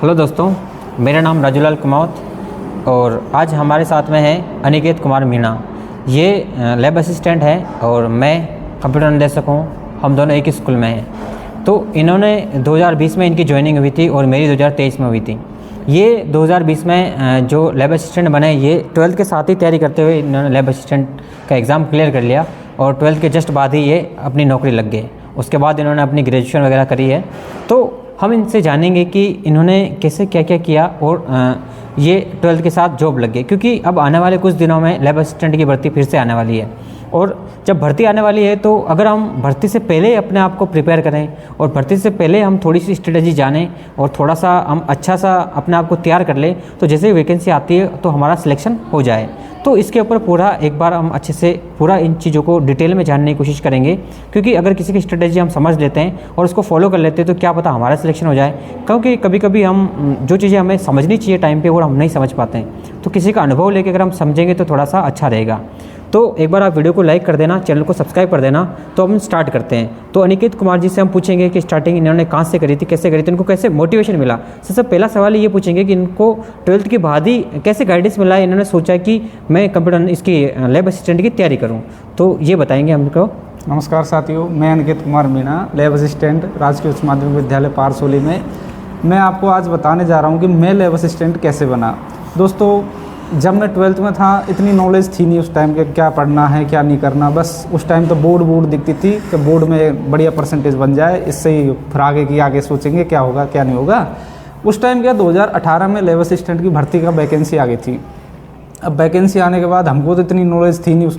Hello दोस्तों, मेरा नाम राजूलाल कुमावत और आज हमारे साथ में है अनिकेत कुमार मीणा। ये लैब असिस्टेंट है और मैं कंप्यूटर निर्देशक हूँ। हम दोनों एक ही स्कूल में हैं। तो इन्होंने 2020 में इनकी ज्वाइनिंग हुई थी और मेरी 2023 में हुई थी। ये 2020 में जो लैब असिस्टेंट बने, ये 12th के साथ ही तैयारी करते हुए इन्होंने लैब असिस्टेंट का एग्ज़ाम क्लियर कर लिया और 12th के जस्ट बाद ही ये अपनी नौकरी लग गए। उसके बाद इन्होंने अपनी ग्रेजुएशन वगैरह करी है। तो हम इनसे जानेंगे कि इन्होंने कैसे क्या क्या किया और ये 12th के साथ जॉब लग गई, क्योंकि अब आने वाले कुछ दिनों में लैब असिस्टेंट की भर्ती फिर से आने वाली है। और जब भर्ती आने वाली है तो अगर हम भर्ती से पहले अपने आप को प्रिपेयर करें और भर्ती से पहले हम थोड़ी सी स्ट्रेटजी जानें और थोड़ा सा हम अच्छा सा अपने आप को तैयार कर लें, तो जैसे ही वैकेंसी आती है तो हमारा सिलेक्शन हो जाए। तो इसके ऊपर पूरा एक बार हम अच्छे से पूरा इन चीज़ों को डिटेल में जानने की कोशिश करेंगे, क्योंकि अगर किसी की स्ट्रेटजी हम समझ लेते हैं और उसको फॉलो कर लेते हैं तो क्या पता हमारा सिलेक्शन हो जाए। क्योंकि कभी कभी हम जो चीज़ें हमें समझनी चाहिए टाइम पे वो हम नहीं समझ पाते हैं, तो किसी का अनुभव लेकर अगर हम समझेंगे तो थोड़ा सा अच्छा रहेगा। तो एक बार आप वीडियो को लाइक कर देना, चैनल को सब्सक्राइब कर देना। तो हम स्टार्ट करते हैं। तो अनिकेत कुमार जी से हम पूछेंगे कि स्टार्टिंग इन्होंने कहाँ से करी थी, कैसे करी थी, इनको कैसे मोटिवेशन मिला। सबसे पहला सवाल ये पूछेंगे कि इनको 12th के बाद ही कैसे गाइडेंस मिला, इन्होंने सोचा कि मैं कंप्यूटर इसकी लैब असिस्टेंट की तैयारी करूँ। तो ये बताएंगे हमको। नमस्कार साथियों, मैं अनिकेत कुमार मीणा, लैब असिस्टेंट राजकीय उच्च माध्यमिक विद्यालय पारसोली में। मैं आपको आज बताने जा रहा हूँ कि मैं लैब असिस्टेंट कैसे बना। दोस्तों, जब मैं 12th में था इतनी नॉलेज थी नहीं उस टाइम के क्या पढ़ना है क्या नहीं करना। बस उस टाइम तो बोर्ड दिखती थी कि बोर्ड में बढ़िया परसेंटेज बन जाए, इससे ही फिर आगे सोचेंगे क्या होगा क्या नहीं होगा। उस टाइम क्या 2018 में लैब असिस्टेंट की भर्ती का वैकेंसी आ गई थी। अब वैकेंसी आने के बाद हमको तो इतनी नॉलेज थी नहीं,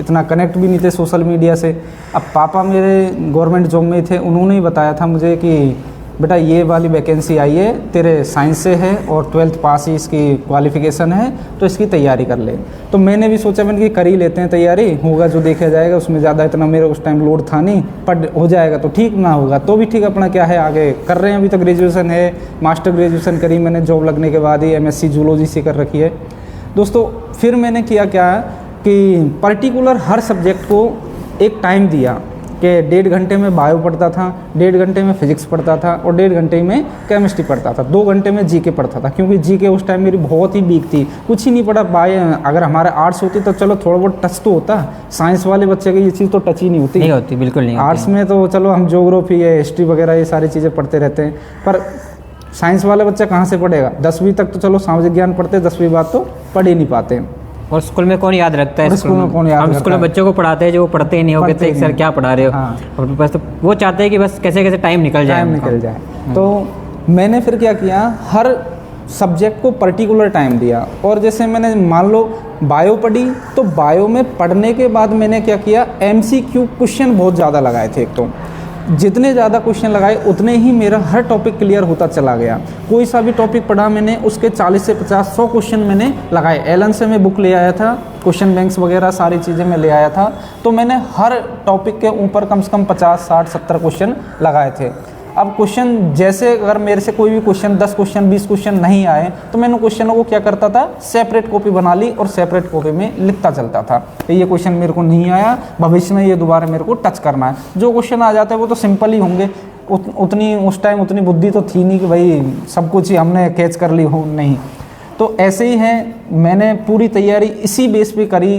इतना कनेक्ट भी नहीं थे सोशल मीडिया से। अब पापा मेरे गवर्नमेंट जॉब में थे, उन्होंने ही बताया था मुझे कि बेटा ये वाली वैकेंसी आई है, तेरे साइंस से है और 12th पास ही इसकी क्वालिफ़िकेशन है, तो इसकी तैयारी कर ले। तो मैंने भी सोचा मैंने कि कर ही लेते हैं तैयारी, होगा जो देखा जाएगा। उसमें ज़्यादा इतना मेरा उस टाइम लोड था नहीं, पर हो जाएगा तो ठीक, ना होगा तो भी ठीक, अपना क्या है आगे कर रहे हैं। अभी तक ग्रेजुएशन है, मास्टर ग्रेजुएशन करी मैंने जॉब लगने के बाद ही, MSc जूलॉजी से कर रखी है। दोस्तों, फिर मैंने किया क्या कि पर्टिकुलर हर सब्जेक्ट को एक टाइम दिया कि 1.5 घंटे में बायो पढ़ता था, 1.5 घंटे में फिजिक्स पढ़ता था और 1.5 घंटे में केमिस्ट्री पढ़ता था, 2 घंटे में जीके पढ़ता था। क्योंकि जीके उस टाइम मेरी बहुत ही वीक थी, कुछ ही नहीं पढ़ा। अगर हमारे आर्ट्स होती तो चलो थोड़ा बहुत टच तो होता, साइंस वाले बच्चे की ये चीज़ तो टच ही नहीं होती, बिल्कुल नहीं। आर्ट्स में तो चलो हम ज्योग्राफी है, हिस्ट्री वगैरह ये सारी चीज़ें पढ़ते रहते हैं, पर साइंस वाले बच्चा कहाँ से पढ़ेगा। 10वीं तक तो चलो सामाजिक ज्ञान पढ़ते, 10वीं बाद तो पढ़ ही नहीं पाते। और स्कूल में कौन याद रखता है, स्कूल में कौन याद हम स्कूल में बच्चों को पढ़ाते हैं जो वो पढ़ते ही नहीं हो, कहते हैं सर क्या पढ़ा रहे हो। हाँ। और बस तो वो चाहते हैं कि बस कैसे कैसे टाइम निकल जाए। तो मैंने फिर क्या किया, हर सब्जेक्ट को पर्टिकुलर टाइम दिया। और जैसे मैंने मान लो बायो पढ़ी, तो बायो में पढ़ने के बाद मैंने क्या किया, MCQ क्वेश्चन बहुत ज़्यादा लगाए थे। एक तो जितने ज़्यादा क्वेश्चन लगाए उतने ही मेरा हर टॉपिक क्लियर होता चला गया। कोई सा भी टॉपिक पढ़ा मैंने, उसके 40 से 50 100 क्वेश्चन मैंने लगाए। एलन से मैं बुक ले आया था, क्वेश्चन बैंक्स वगैरह सारी चीज़ें मैं ले आया था। तो मैंने हर टॉपिक के ऊपर कम से कम 50 60 70 क्वेश्चन लगाए थे। अब क्वेश्चन जैसे अगर मेरे से कोई भी क्वेश्चन 10 क्वेश्चन 20 क्वेश्चन नहीं आए तो मैंने क्वेश्चनों को क्या करता था, सेपरेट कॉपी बना ली और सेपरेट कॉपी में लिखता चलता था कि ये क्वेश्चन मेरे को नहीं आया, भविष्य में ये दोबारा मेरे को टच करना है। जो क्वेश्चन आ जाते हैं वो तो सिंपल ही होंगे, उतनी उस टाइम उतनी बुद्धि तो थी नहीं कि भाई सब कुछ ही हमने कैच कर ली हो, नहीं। तो ऐसे ही है, मैंने पूरी तैयारी इसी बेस पे करी,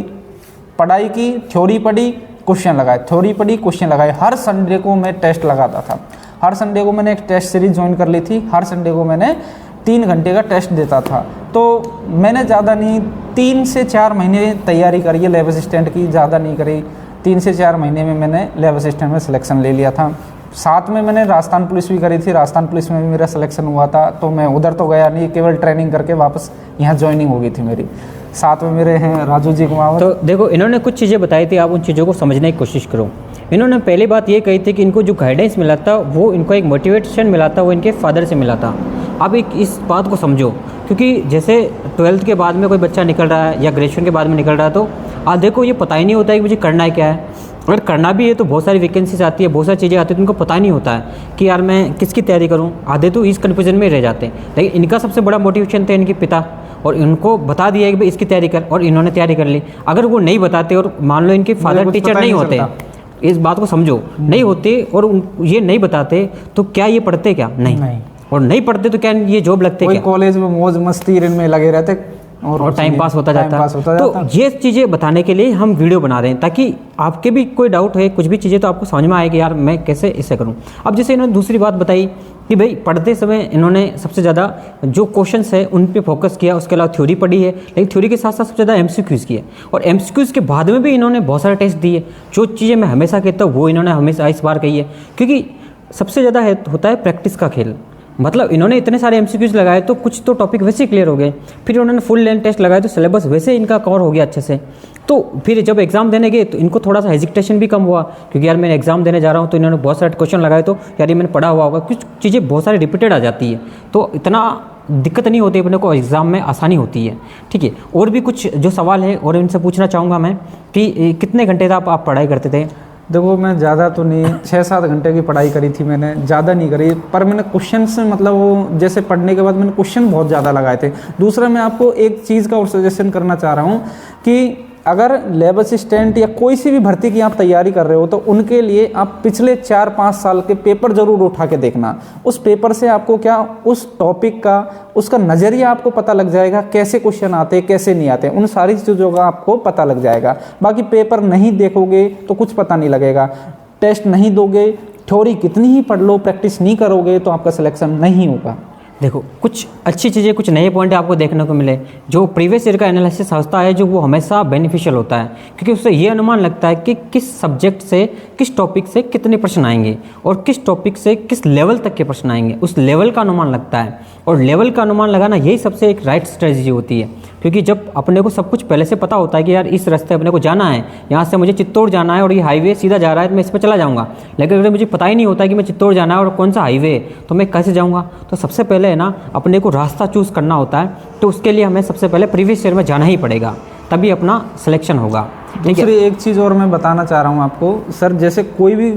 पढ़ाई की, थ्योरी पढ़ी, क्वेश्चन लगाए, थ्योरी पढ़ी, क्वेश्चन लगाए। हर संडे को मैं टेस्ट लगाता था। हर संडे को मैंने एक टेस्ट सीरीज ज्वाइन कर ली थी। हर संडे को मैंने 3 घंटे का टेस्ट देता था। तो मैंने ज़्यादा नहीं 3 से 4 महीने तैयारी करी है लैब असिस्टेंट की, ज़्यादा नहीं करी। 3 से 4 महीने में मैंने लैब असिस्टेंट में सिलेक्शन ले लिया था। साथ में मैंने राजस्थान पुलिस भी करी थी, राजस्थान पुलिस में भी मेरा सिलेक्शन हुआ था। तो मैं उधर तो गया नहीं, केवल ट्रेनिंग करके वापस यहाँ ज्वाइनिंग हो गई थी मेरी। साथ में मेरे हैं राजू जी कुमावत। तो देखो, इन्होंने कुछ चीज़ें बताई थी, आप उन चीज़ों को समझने की कोशिश करो। इन्होंने पहली बात ये कही थी कि इनको जो गाइडेंस मिला था वो इनको एक मोटिवेशन मिला था, वो इनके फादर से मिला था। अब एक इस बात को समझो, क्योंकि जैसे 12th के बाद में कोई बच्चा निकल रहा है या ग्रेजुएशन के बाद में निकल रहा है, तो आधे को ये पता ही नहीं होता है कि मुझे करना है क्या है। अगर करना भी है तो बहुत सारी वैकेंसीज आती है, बहुत सारी चीज़ें आती है, तो उनको पता नहीं होता है कि यार मैं किसकी तैयारी करूँ। आधे तो इस कन्फ्यूजन में रह जाते हैं। लेकिन इनका सबसे बड़ा मोटिवेशन था इनके पिता, और इनको बता दिया कि भाई इसकी तैयारी कर, और इन्होंने तैयारी कर ली। अगर वो नहीं बताते और मान लो इनके फादर टीचर नहीं होते, इस बात को समझो, नहीं होते और ये नहीं बताते तो क्या ये पढ़ते क्या? नहीं। और नहीं पढ़ते तो क्या ये जॉब लगते कोई क्या? कॉलेज में मौज मस्ती में लगे रहते और टाइम पास होता जाता। तो तो ये चीज़ें बताने के लिए हम वीडियो बना रहे हैं, ताकि आपके भी कोई डाउट है, कुछ भी चीज़ें, तो आपको समझ में आए कि यार मैं कैसे इसे करूं। अब जैसे इन्होंने दूसरी बात बताई कि भाई पढ़ते समय इन्होंने सबसे ज़्यादा जो क्वेश्चंस है उन पे फोकस किया, उसके अलावा थ्योरी पढ़ी है, लेकिन थ्योरी के साथ साथ सबसे ज़्यादा MCQs किए, और MCQs के बाद में भी इन्होंने बहुत सारे टेस्ट दिए। जो चीज़ें मैं हमेशा कहता हूँ वो इन्होंने हमेशा इस बार कही है, क्योंकि सबसे ज़्यादा होता है प्रैक्टिस का खेल। मतलब इन्होंने इतने सारे MCQs लगाए तो कुछ तो टॉपिक वैसे ही क्लियर हो गए, फिर उन्होंने फुल लेंथ टेस्ट लगाए तो सिलेबस वैसे इनका कवर हो गया अच्छे से। तो फिर जब एग्जाम देने गए तो इनको थोड़ा सा हेजिटेशन भी कम हुआ, क्योंकि यार मैं एग्जाम देने जा रहा हूँ, तो इन्होंने बहुत सारे क्वेश्चन लगाए तो यार ये मैंने पढ़ा हुआ होगा, कुछ चीज़ें बहुत सारी रिपीटेड आ जाती है, तो इतना दिक्कत नहीं होती अपने को, एग्ज़ाम में आसानी होती है। ठीक है, और भी कुछ जो सवाल है और इनसे पूछना चाहूँगा मैं कि कितने घंटे तक आप पढ़ाई करते थे? देखो मैं ज़्यादा तो नहीं, 6-7 घंटे की पढ़ाई करी थी मैंने, ज़्यादा नहीं करी, पर मैंने क्वेश्चन से मतलब वो जैसे पढ़ने के बाद मैंने क्वेश्चन बहुत ज़्यादा लगाए थे। दूसरा मैं आपको एक चीज़ का और सजेशन करना चाह रहा हूँ कि अगर लैब असिस्टेंट या कोई सी भी भर्ती की आप तैयारी कर रहे हो तो उनके लिए आप पिछले 4-5 साल के पेपर ज़रूर उठा के देखना। उस पेपर से आपको क्या उस टॉपिक का उसका नज़रिया आपको पता लग जाएगा, कैसे क्वेश्चन आते हैं कैसे नहीं आते, उन सारी चीज़ों का आपको पता लग जाएगा। बाकी पेपर नहीं देखोगे तो कुछ पता नहीं लगेगा, टेस्ट नहीं दोगे, थ्योरी कितनी ही पढ़ लो, प्रैक्टिस नहीं करोगे तो आपका सिलेक्शन नहीं होगा। देखो कुछ अच्छी चीज़ें, कुछ नए पॉइंट आपको देखने को मिले। जो प्रीवियस ईयर का एनालिसिस होता है जो वो हमेशा बेनिफिशियल होता है, क्योंकि उससे ये अनुमान लगता है कि किस सब्जेक्ट से, किस टॉपिक से कितने प्रश्न आएंगे और किस टॉपिक से किस लेवल तक के प्रश्न आएंगे, उस लेवल का अनुमान लगता है। और लेवल का अनुमान लगाना यही सबसे एक राइट स्ट्रेटजी होती है, क्योंकि जब अपने को सब कुछ पहले से पता होता है कि यार इस रास्ते अपने को जाना है, यहाँ से मुझे चित्तौड़ जाना है और ये हाईवे सीधा जा रहा है तो मैं इस पर चला जाऊँगा, लेकिन अगर मुझे पता ही नहीं होता है कि मैं चित्तौड़ जाना है और कौन सा हाईवे है तो मैं कैसे जाऊँगा। तो सबसे पहले है ना अपने को रास्ता चूज़ करना होता है, तो उसके लिए हमें सबसे पहले प्रीवियस ईयर में जाना ही पड़ेगा, तभी अपना सिलेक्शन होगा। दूसरी एक चीज़ और मैं बताना चाह रहा हूँ आपको सर, जैसे कोई भी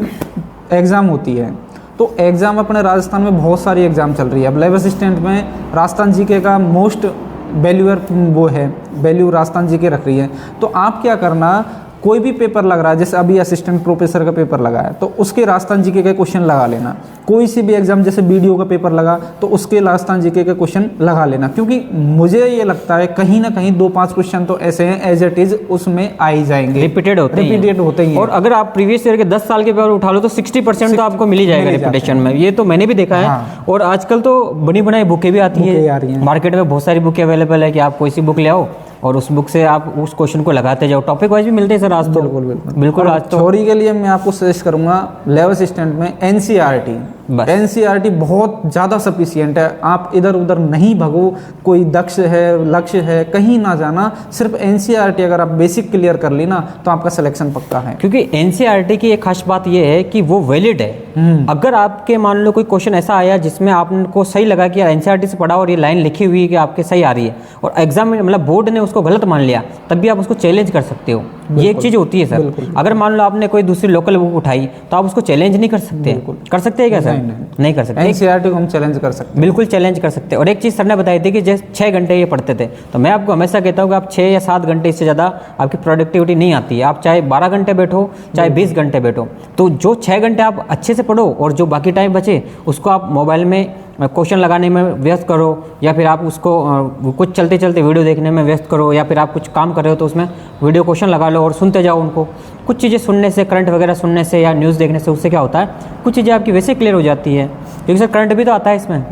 एग्ज़ाम होती है तो एग्ज़ाम अपने राजस्थान में बहुत सारी एग्ज़ाम चल रही है। अब लैब असिस्टेंट में राजस्थान जीके का मोस्ट वैल्यूअर वो है, वैल्यू राजस्थान जीके रख रही है। तो आप क्या करना, कोई भी पेपर लग रहा है, जैसे अभी असिस्टेंट प्रोफेसर का पेपर लगा है तो उसके राजस्थान जीके के क्वेश्चन लगा लेना। कोई सी भी एग्जाम जैसे BDO का पेपर लगा तो उसके राजस्थान जीके के क्वेश्चन लगा लेना, क्योंकि मुझे ये लगता है कहीं ना कहीं 2-5 क्वेश्चन तो ऐसे हैं एज इट इज उसमें आ ही जाएंगे, रिपीटेड होते हैं। और अगर आप प्रीवियस ईयर के 10 साल के पेपर उठा लो तो 60% तो आपको मिल ही जाएगा रिपीटेशन में। ये तो मैंने भी देखा है। हाँ। और आजकल तो बनी बनाई बुकें भी आती हैं मार्केट में, बहुत सारी बुकें अवेलेबल है कि आप कोई सी बुक ले आओ और उस बुक से आप उस क्वेश्चन को लगाते जाओ। टॉपिक वाइज भी मिलते हैं सर आज तो। बिल्कुल आज तो थ्योरी के लिए मैं आपको सजेस्ट करूंगा लैब असिस्टेंट में NCERT। NCERT बहुत ज़्यादा सफिशिएंट है, आप इधर उधर नहीं भगो, कोई दक्ष है लक्ष्य है कहीं ना जाना, सिर्फ NCERT अगर आप बेसिक क्लियर कर ली ना तो आपका सिलेक्शन पक्का है। क्योंकि NCERT की एक खास बात यह है कि वो वैलिड है। अगर आपके मान लो कोई क्वेश्चन ऐसा आया जिसमें आपको सही लगा कि यार NCERT से पढ़ा और ये लाइन लिखी हुई है कि आपके सही आ रही है, और एग्जाम में मतलब बोर्ड ने उसको गलत मान लिया, तब भी आप उसको चैलेंज कर सकते हो। ये एक चीज़ होती है सर। अगर मान लो आपने कोई दूसरी लोकल बुक उठाई तो आप उसको चैलेंज नहीं कर सकते। कर सकते हैं क्या सर? नहीं कर सकते। NCERT को हम चैलेंज कर सकते हैं, बिल्कुल चैलेंज कर सकते हैं। और एक चीज़ सर ने बताई थी कि जैसे 6 घंटे ये पढ़ते थे, तो मैं आपको हमेशा कहता हूँ कि आप 6 या 7 घंटे इससे ज़्यादा आपकी प्रोडक्टिविटी नहीं आती है। आप चाहे 12 घंटे बैठो चाहे 20 घंटे बैठो, तो जो 6 घंटे आप अच्छे से पढ़ो और जो बाकी टाइम बचे उसको आप मोबाइल में क्वेश्चन लगाने में व्यस्त करो, या फिर आप उसको कुछ चलते चलते वीडियो देखने में व्यस्त करो, या फिर आप कुछ काम कर रहे हो तो उसमें वीडियो क्वेश्चन लगा लो और सुनते जाओ उनको। कुछ चीज़ें सुनने से, करंट वगैरह सुनने से या न्यूज़ देखने से, उससे क्या होता है कुछ चीज़ें आपकी वैसे क्लियर हो जाती है। क्योंकि सर करंट भी तो आता है इसमें,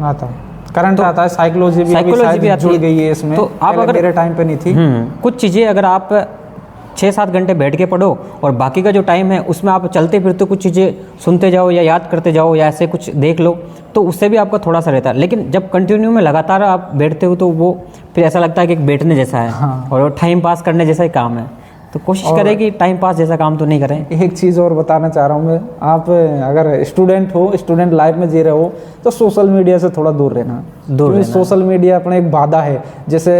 करंट आता है, साइकोलॉजी भी जुड़ गई है इसमें। तो आप अगर मेरे टाइम पे नहीं थी। कुछ चीज़ें अगर आप 6-7 घंटे बैठ के पढ़ो और बाकी का जो टाइम है उसमें आप चलते फिरते कुछ चीज़ें सुनते जाओ या याद करते जाओ या ऐसे कुछ देख लो, तो उससे भी आपका थोड़ा सा रहता है। लेकिन जब कंटिन्यू में लगातार आप बैठते हो तो वो फिर ऐसा लगता है कि बैठने जैसा है। हाँ। और टाइम पास करने जैसा ही काम है, तो कोशिश करें कि टाइम पास जैसा काम तो नहीं करें। एक चीज़ और बताना चाह रहा हूँ मैं, आप अगर स्टूडेंट हो, स्टूडेंट लाइफ में जी रहे हो तो सोशल मीडिया से थोड़ा दूर रहना। सोशल मीडिया अपने एक बाधा है, जैसे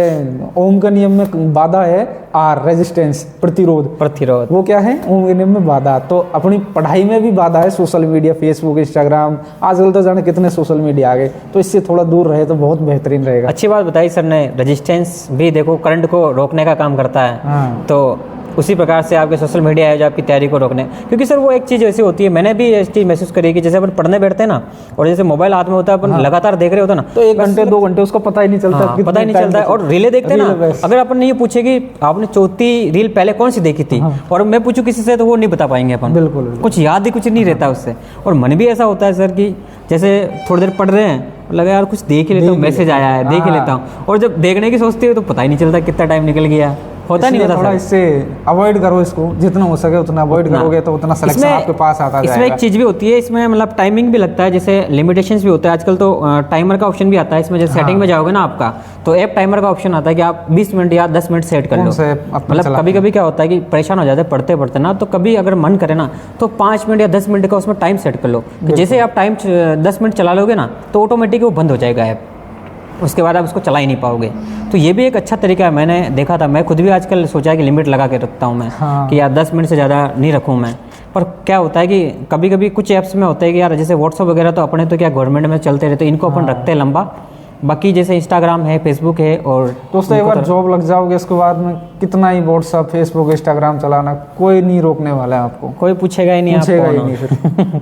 ओम का नियम में बाधा है R रेजिस्टेंस, प्रतिरोध। वो क्या है? ओम के नियम में बाधा। तो अपनी पढ़ाई में भी बाधा है सोशल मीडिया, फेसबुक, इंस्टाग्राम, आजकल तो जाने कितने सोशल मीडिया आ गए, तो इससे थोड़ा दूर रहे तो बहुत बेहतरीन रहेगा। अच्छी बात बताई सर ने। रेजिस्टेंस भी देखो करंट को रोकने का काम करता है। हाँ। तो उसी प्रकार से आपके सोशल मीडिया है जो आपकी तैयारी को रोकने, क्योंकि सर वो एक चीज़ ऐसी होती है, मैंने भी इस चीज़ महसूस करी कि जैसे अपन पढ़ने बैठते हैं ना और जैसे मोबाइल हाथ में होता है, अपन लगातार देख रहे होते हैं ना, तो 1 घंटे 2 घंटे उसको पता ही नहीं चलता, पता ही नहीं चलता है। और रीलें देखते हैं ना, अगर अपन ये पूछे कि आपने चौथी रील पहले कौन सी देखी थी और मैं पूछूं किसी से, तो वो नहीं बता पाएंगे अपन, बिल्कुल कुछ याद ही कुछ नहीं रहता उससे। और मन भी ऐसा होता है सर कि जैसे थोड़ी देर पढ़ रहे हैं, लगा यार कुछ देख ही लेता हूँ, मैसेज आया है देख ही लेता हूँ, और जब देखने की सोचती है तो पता ही नहीं चलता कितना टाइम निकल गया, होता नहीं होता। थोड़ा इससे अवॉइड करो इसको, जितना हो सके उतना अवॉइड करोगे तो उतना सिलेक्शन आपके पास आता जाएगा। इसमें एक चीज़ भी होती है, इसमें मतलब टाइमिंग भी लगता है, जैसे लिमिटेशंस भी होता है आजकल, तो टाइमर का ऑप्शन भी आता है इसमें। जैसे सेटिंग में जाओगे ना आपका, तो ऐप टाइमर का ऑप्शन आता है कि आप 20 मिनट या 10 मिनट सेट कर लो। मतलब कभी कभी क्या होता है कि परेशान हो जाते हैं पढ़ते पढ़ते ना, तो कभी अगर मन करे ना तो 5 मिनट या 10 मिनट का उसमें टाइम सेट कर लो, कि जैसे आप टाइम 10 मिनट चला लोगे ना तो ऑटोमेटिक वो बंद हो जाएगा ऐप, उसके बाद आप उसको चला ही नहीं पाओगे। तो ये भी एक अच्छा तरीका है, मैंने देखा था, मैं खुद भी आजकल सोचा है कि लिमिट लगा के रखता हूँ मैं, कि यार 10 मिनट से ज़्यादा नहीं रखूँ मैं। पर क्या होता है कि कभी कभी कुछ ऐप्स में होता है कि यार जैसे व्हाट्सअप वगैरह तो अपने तो क्या गवर्नमेंट में चलते रहते, इनको अपन रखते हैं लंबा, बाकी जैसे इंस्टाग्राम है, फेसबुक है। और दोस्तों एक बार जॉब लग जाओगे उसके बाद में कितना ही व्हाट्सअप फेसबुक इंस्टाग्राम चलाना, कोई नहीं रोकने वाला है आपको, कोई पूछेगा ही नहीं, पूछेगा ही नहीं फिर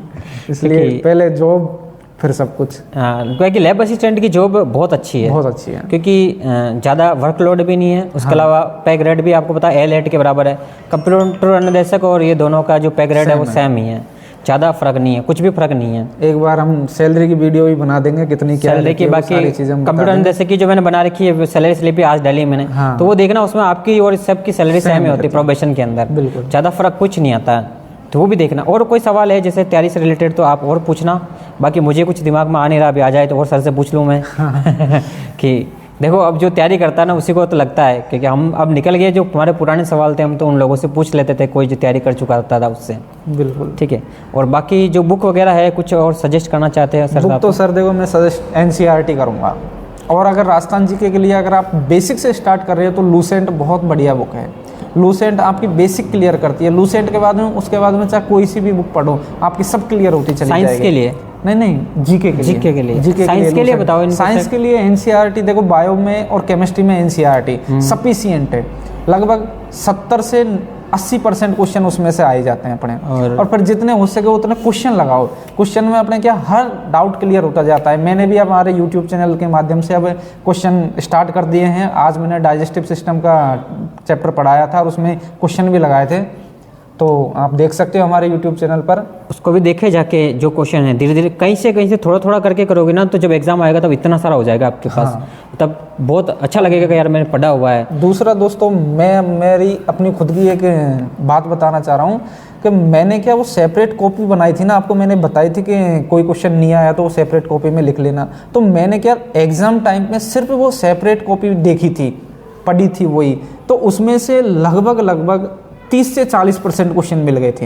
इसलिए पहले जॉब फिर सब कुछ। क्योंकि लैब असिस्टेंट की जॉब बहुत अच्छी है, बहुत अच्छी है, क्योंकि ज़्यादा वर्कलोड भी नहीं है, उसके अलावा पे ग्रेड भी आपको पता है A-लेट के बराबर है। कंप्यूटर अनुदेशक और ये दोनों का जो पे ग्रेड है वो सेम ही है, ज़्यादा फर्क नहीं है, कुछ भी फर्क नहीं है। एक बार हम सैलरी की वीडियो भी बना देंगे, कितनी क्या सैलरी की, बाकी कंप्यूटर अनुदेशक की जो मैंने बना रखी है सैलरी स्लिप आज डाली मैंने, तो वो देखना, उसमें आपकी और सबकी सैलरी सेम ही होती है प्रोबेशन के अंदर, बिल्कुल ज़्यादा फर्क कुछ नहीं आता है, तो वो भी देखना। और कोई सवाल है जैसे तैयारी से रिलेटेड तो आप और पूछना, बाकी मुझे कुछ दिमाग में आ नहीं रहा, अभी आ जाए तो और सर से पूछ लूँ मैं कि देखो अब जो तैयारी करता है ना उसी को तो लगता है, क्योंकि हम अब निकल गए, जो हमारे पुराने सवाल थे हम तो उन लोगों से पूछ लेते थे, कोई जो तैयारी कर चुका होता था उससे। बिल्कुल ठीक है। और बाकी जो बुक वगैरह है कुछ और सजेस्ट करना चाहते हैं सर? बुक तो सर देखो मैं सजेस्ट NCERT करूँगा, और अगर राजस्थान जीके के लिए अगर आप बेसिक से स्टार्ट कर रहे हो तो लूसेंट बहुत बढ़िया बुक है। लूसेंट आपकी बेसिक क्लियर करती है, लूसेंट के बाद में उसके बाद में चाहे कोई सी भी बुक पढ़ो आपकी सब क्लियर होती चली जाएगी। साइंस के लिए नहीं जीके के लिए साइंस के लिए बताओ। साइंस के लिए NCERT देखो, बायो में और केमिस्ट्री में NCERT सफिशिएंट है, लगभग 70 से 80% क्वेश्चन उसमें से आ ही जाते हैं अपने। और फिर जितने हो सके उतने क्वेश्चन लगाओ, क्वेश्चन में अपने क्या हर डाउट क्लियर होता जाता है। मैंने भी अब हमारे यूट्यूब चैनल के माध्यम से अब क्वेश्चन स्टार्ट कर दिए हैं। आज मैंने डाइजेस्टिव सिस्टम का चैप्टर पढ़ाया था और उसमें क्वेश्चन भी लगाए थे, तो आप देख सकते हो हमारे यूट्यूब चैनल पर, उसको भी देखे जाके। जो क्वेश्चन है धीरे धीरे कहीं से थोड़ा थोड़ा करके करोगे ना, तो जब एग्जाम आएगा तब इतना सारा हो जाएगा आपके पास, तब बहुत अच्छा लगेगा कि यार मैंने पढ़ा हुआ है। दूसरा दोस्तों, मैं मेरी अपनी खुद की एक बात बताना चाह रहा हूँ कि मैंने क्या वो सेपरेट कॉपी बनाई थी ना, आपको मैंने बताई थी कि कोई क्वेश्चन नहीं आया तो वो सेपरेट कॉपी में लिख लेना। तो मैंने क्या एग्जाम टाइम में सिर्फ वो सेपरेट कॉपी देखी थी, पढ़ी थी वही, तो उसमें से लगभग 30 से 40% क्वेश्चन मिल गए थे।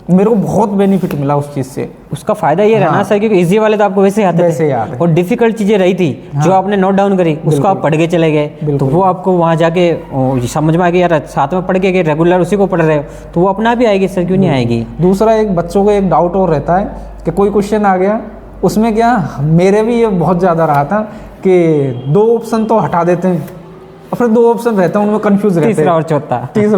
मेरे को बहुत बेनिफिट मिला उस चीज़ से। उसका फायदा ये रहना सर, क्योंकि इजी वाले तो आपको वैसे आते थे, और डिफिकल्ट चीज़ें रही थी जो आपने नोट डाउन करी उसको आप पढ़ के चले गए, तो वो आपको वहाँ जाके समझ में आ गया, यार साथ में पढ़ के रेगुलर उसी को पढ़ रहे हो तो वो अपना भी आएगी सर, क्यों नहीं आएगी। दूसरा एक बच्चों को एक डाउट और रहता है कि कोई क्वेश्चन आ गया उसमें क्या, मेरे भी ये बहुत ज़्यादा रहा था कि 2 ऑप्शन तो हटा देते हैं और फिर 2 ऑप्शन रहते हैं उनमें कंफ्यूज रहते हैं, तीसरा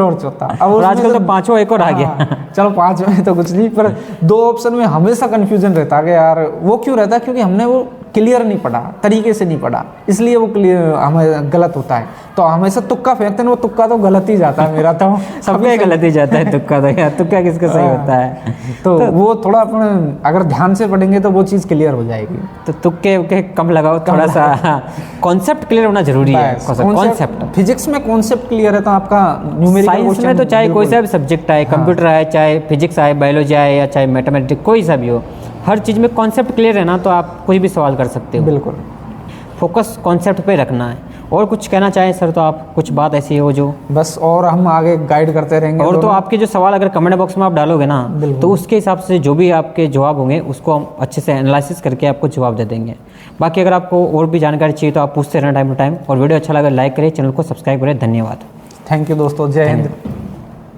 और चौथा। अब आजकल तो 5वां एक और आ गया। चलो 5 में तो कुछ नहीं, पर 2 ऑप्शन में हमेशा कंफ्यूजन रहता है कि यार वो क्यों रहता है, क्योंकि हमने वो क्लियर नहीं पढ़ा, तरीके से नहीं पढ़ा, इसलिए वो क्लियर हमें गलत होता है। तो हमेशा तुक्का फेंकते हैं, वो तुक्का तो गलत ही जाता है मेरा तो सबका गलत ही जाता है तुक्का, तो यार तुक्का किसका सही होता है। तो वो थोड़ा अपन अगर ध्यान से पढ़ेंगे तो वो चीज़ क्लियर हो जाएगी। तो तुक्के कम लगाओ, थोड़ा सा कॉन्सेप्ट क्लियर होना जरूरी है। कॉन्सेप्ट फिजिक्स में कॉन्सेप्ट क्लियर है तो आपका न्यूमेरिकल साइंस में तो चाहे कोई सा भी सब्जेक्ट आए, कंप्यूटर आए, चाहे फिजिक्स आए, बायोलॉजी आए, या चाहे मैथमेटिक्स, कोई सा भी हो, हर चीज़ में कॉन्सेप्ट क्लियर है ना तो आप कोई भी सवाल कर सकते हो। बिल्कुल, फोकस कॉन्सेप्ट पे रखना है। और कुछ कहना चाहें सर तो आप कुछ बात ऐसी हो जो बस, और हम आगे गाइड करते रहेंगे। और तो आपके जो सवाल अगर कमेंट बॉक्स में आप डालोगे ना, तो उसके हिसाब से जो भी आपके जवाब होंगे उसको हम अच्छे से एनालिसिस करके आपको जवाब दे देंगे। बाकी अगर आपको और भी जानकारी चाहिए तो आप पूछते रहना टाइम टू टाइम, और वीडियो अच्छा लगा लाइक करें, चैनल को सब्सक्राइब करें। धन्यवाद। थैंक यू दोस्तों, जय हिंद।